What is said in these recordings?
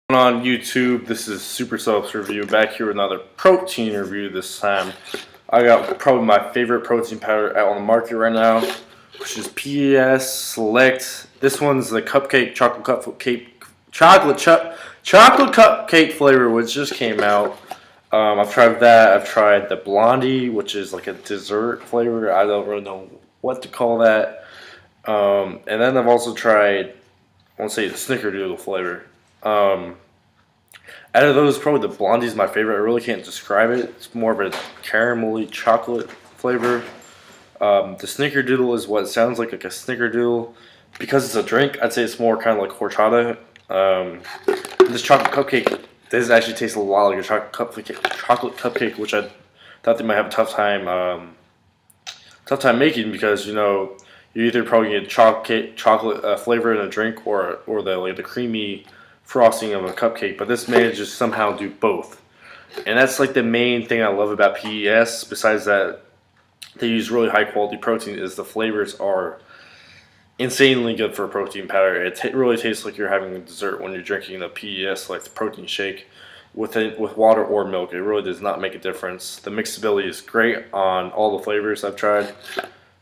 On YouTube, this is Super Self's review, back here with another protein review. This time I got probably my favorite protein powder out on the market right now, which is PES Select. This one's the chocolate cupcake flavor, which just came out. I've tried that. I've tried the Blondie, which is like a dessert flavor. I don't really know what to call that. And then I've also tried, I want to say, the Snickerdoodle flavor. Out of those, probably the Blondie is my favorite. I really can't describe it. It's more of a caramelly chocolate flavor. The Snickerdoodle is what it sounds like a Snickerdoodle. Because it's a drink, I'd say it's more kind of like horchata. This chocolate cupcake does actually taste a lot like a chocolate cupcake, which I thought they might have a tough time making, because you either probably get chocolate flavor in a drink, or the creamy frosting of a cupcake, but this manages to somehow do both. And that's like the main thing I love about PES, besides that they use really high quality protein, is the flavors are insanely good for a protein powder. It really tastes like you're having a dessert when you're drinking the PES, like the protein shake, with water or milk. It really does not make a difference. The mixability is great on all the flavors I've tried.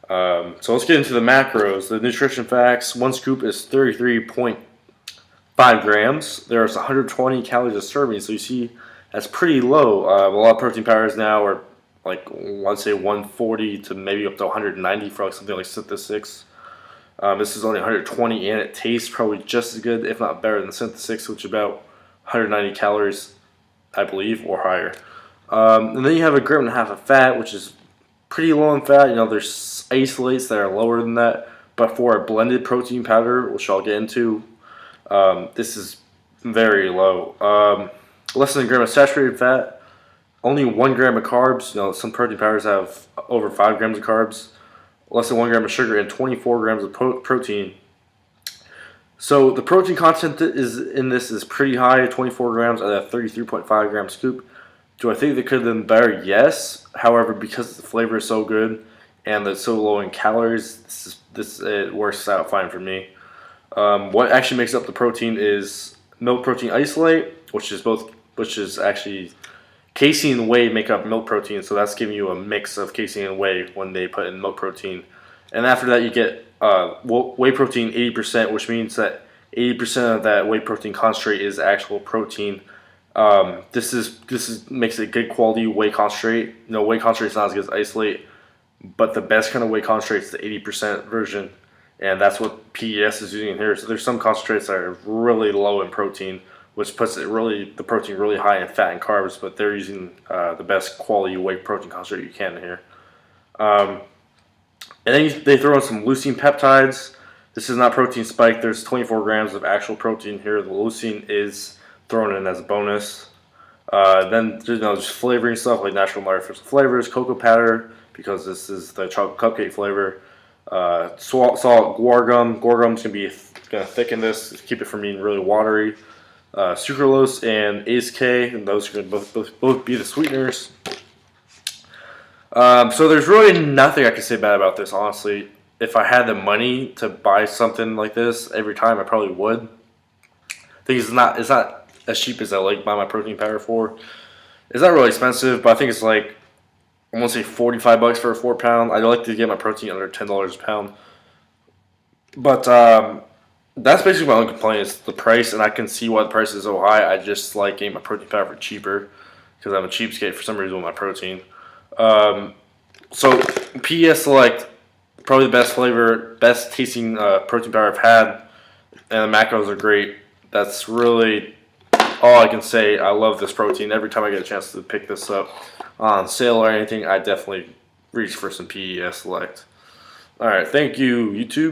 So let's get into the macros. The nutrition facts: one scoop is 33.5 grams. There's 120 calories a serving, so you see that's pretty low. A lot of protein powders now are like, let's say 140 to maybe up to 190 for like something like Synthesis. This is only 120, and it tastes probably just as good, if not better, than Synthesis, which is about 190 calories, I believe, or higher. And then you have 1.5 grams of fat, which is pretty low in fat. There's isolates that are lower than that, but for a blended protein powder, which I'll get into, this is very low. Less than 1 gram of saturated fat, only 1 gram of carbs. Some protein powders have over 5 grams of carbs. Less than 1 gram of sugar, and 24 grams of protein. So the protein content in this is pretty high, 24 grams at a 33.5 gram scoop. Do I think they could have been better? Yes. However, because the flavor is so good and it's so low in calories, it works out fine for me. What actually makes up the protein is milk protein isolate, which is actually casein and whey make up milk protein, so that's giving you a mix of casein and whey when they put in milk protein. And after that, you get whey protein 80%, which means that 80% of that whey protein concentrate is actual protein. This makes it good quality whey concentrate. Whey concentrate is not as good as isolate, but the best kind of whey concentrate is the 80% version, and that's what PES is using in here. So there's some concentrates that are really low in protein, which puts the protein really high in fat and carbs, but they're using the best quality whey protein concentrate you can here. And then they throw in some leucine peptides. This is not protein spike. There's 24 grams of actual protein here. The leucine is thrown in as a bonus. Then there's flavoring stuff like natural and artificial flavors, cocoa powder, because this is the chocolate cupcake flavor. Salt, guar gum. Guar gum is going to thicken this, keep it from being really watery. Sucralose and ACE-K, and those are going to both be the sweeteners. So there's really nothing I can say bad about this, honestly. If I had the money to buy something like this every time, I probably would. I think it's not as cheap as I like buy my protein powder for. It's not really expensive, but I think it's like, I want to say $45 for a 4-pound. I'd like to get my protein under $10 a pound. But that's basically my only complaint, is the price, and I can see why the price is so high. I just like getting my protein powder for cheaper, because I'm a cheapskate for some reason with my protein. So PES Select, probably the best flavor, best tasting protein powder I've had, and the macros are great. That's really all I can say. I love this protein. Every time I get a chance to pick this up on sale or anything, I definitely reach for some PES Select. Alright, thank you, YouTube.